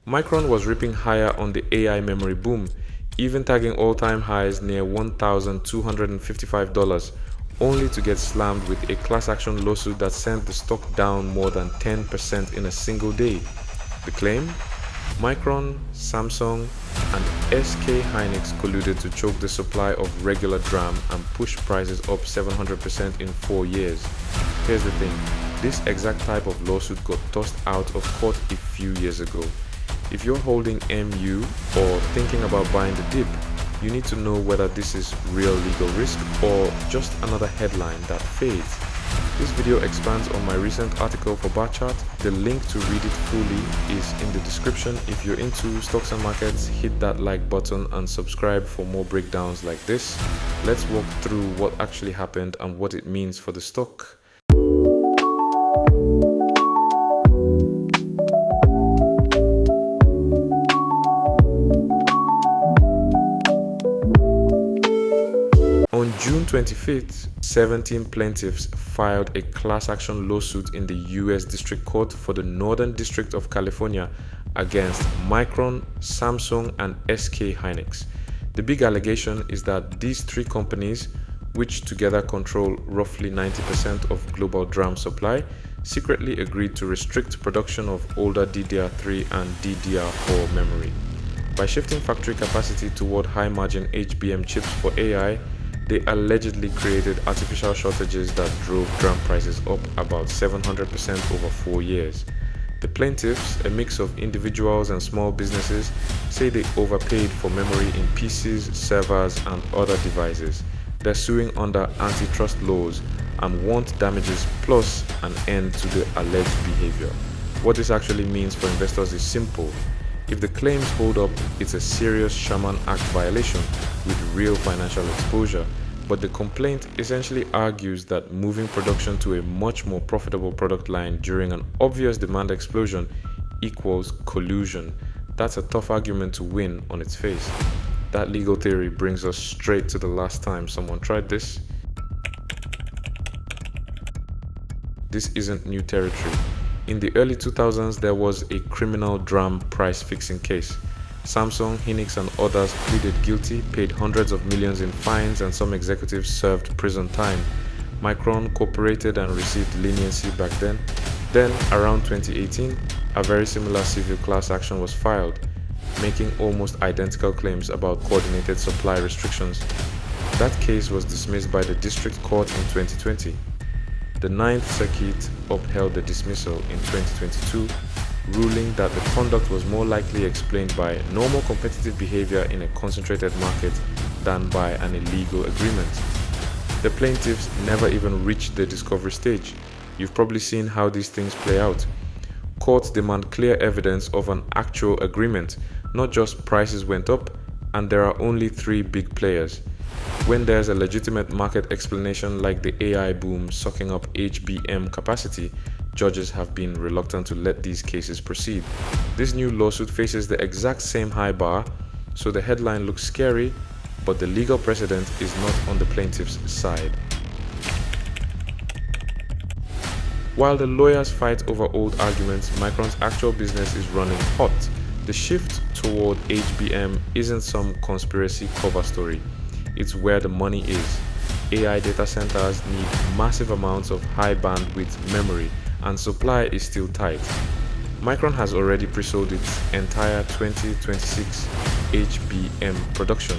Micron was ripping higher on the AI memory boom, even tagging all-time highs near $1,255, only to get slammed with a class action lawsuit that sent the stock down more than 10% in a single day. The claim? Micron, Samsung, and SK Hynix colluded to choke the supply of regular DRAM and push prices up 700% in 4 years. Here's the thing, this exact type of lawsuit got tossed out of court a few years ago. If you're holding MU or thinking about buying the dip, you need to know whether this is real legal risk or just another headline that fades. This video expands on my recent article for Barchart. The link to read it fully is in the description. If you're into stocks and markets, hit that like button and subscribe for more breakdowns like this. Let's walk through what actually happened and what it means for the stock. On June 25th, 17 plaintiffs filed a class action lawsuit in the US District Court for the Northern District of California against Micron, Samsung, and SK Hynix. The big allegation is that these three companies, which together control roughly 90% of global DRAM supply, secretly agreed to restrict production of older DDR3 and DDR4 memory. By shifting factory capacity toward high-margin HBM chips for AI, they allegedly created artificial shortages that drove DRAM prices up about 700% over 4 years. The plaintiffs, a mix of individuals and small businesses, say they overpaid for memory in PCs, servers, and other devices. They're suing under antitrust laws and want damages plus an end to the alleged behavior. What this actually means for investors is simple. If the claims hold up, it's a serious Sherman Act violation with real financial exposure, but the complaint essentially argues that moving production to a much more profitable product line during an obvious demand explosion equals collusion. That's a tough argument to win on its face. That legal theory brings us straight to the last time someone tried this. This isn't new territory. In the early 2000s, there was a criminal DRAM price fixing case. Samsung, Hynix, and others pleaded guilty, paid hundreds of millions in fines, and some executives served prison time. Micron cooperated and received leniency back then. Then, around 2018, a very similar civil class action was filed, making almost identical claims about coordinated supply restrictions. That case was dismissed by the District Court in 2020. The Ninth Circuit upheld the dismissal in 2022, ruling that the conduct was more likely explained by normal competitive behavior in a concentrated market than by an illegal agreement. The plaintiffs never even reached the discovery stage. You've probably seen how these things play out. Courts demand clear evidence of an actual agreement, not just prices went up and there are only 3 big players. When there's a legitimate market explanation like the AI boom sucking up HBM capacity, judges have been reluctant to let these cases proceed. This new lawsuit faces the exact same high bar, so the headline looks scary, but the legal precedent is not on the plaintiff's side. While the lawyers fight over old arguments, Micron's actual business is running hot. The shift toward HBM isn't some conspiracy cover story. It's where the money is. AI data centers need massive amounts of high bandwidth memory, and supply is still tight. Micron has already pre-sold its entire 2026 HBM production.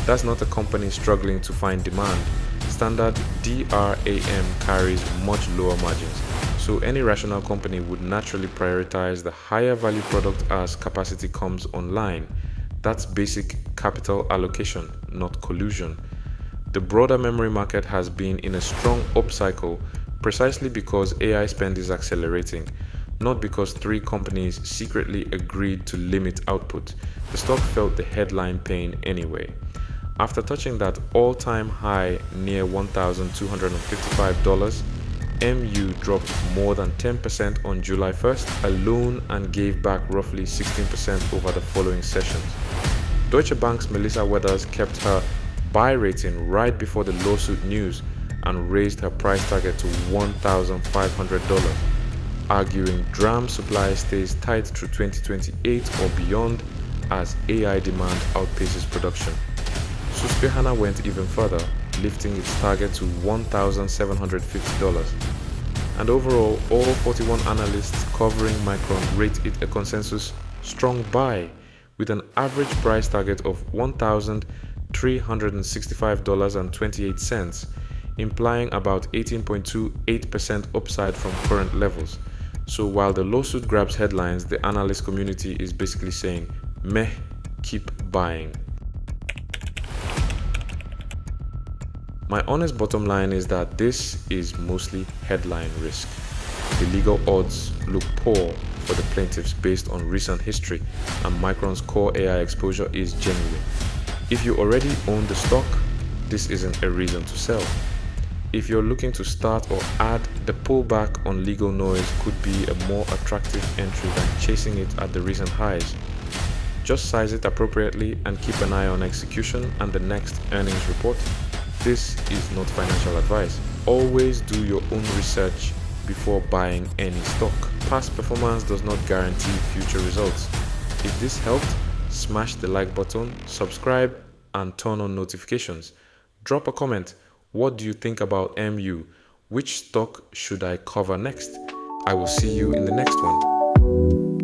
That's not a company struggling to find demand. Standard DRAM carries much lower margins, so any rational company would naturally prioritize the higher value product as capacity comes online. That's basic capital allocation, not collusion. The broader memory market has been in a strong upcycle precisely because AI spend is accelerating, not because 3 companies secretly agreed to limit output. The stock felt the headline pain anyway. After touching that all-time high near $1,255, MU dropped more than 10% on July 1st alone and gave back roughly 16% over the following sessions. Deutsche Bank's Melissa Weathers kept her buy rating right before the lawsuit news and raised her price target to $1,500. arguing DRAM supply stays tight through 2028 or beyond as AI demand outpaces production. Susquehanna went even further, lifting its target to $1,750. And overall, all 41 analysts covering Micron rate it a consensus strong buy, with an average price target of $1,365.28, implying about 18.28% upside from current levels. So while the lawsuit grabs headlines, the analyst community is basically saying, meh, keep buying. My honest bottom line is that this is mostly headline risk. The legal odds look poor for the plaintiffs based on recent history, and Micron's core AI exposure is genuine. If you already own the stock, this isn't a reason to sell. If you're looking to start or add, the pullback on legal noise could be a more attractive entry than chasing it at the recent highs. Just size it appropriately and keep an eye on execution and the next earnings report. This is not financial advice. Always do your own research before buying any stock. Past performance does not guarantee future results. If this helped, smash the like button, subscribe, and turn on notifications. Drop a comment. What do you think about MU? Which stock should I cover next? I will see you in the next one.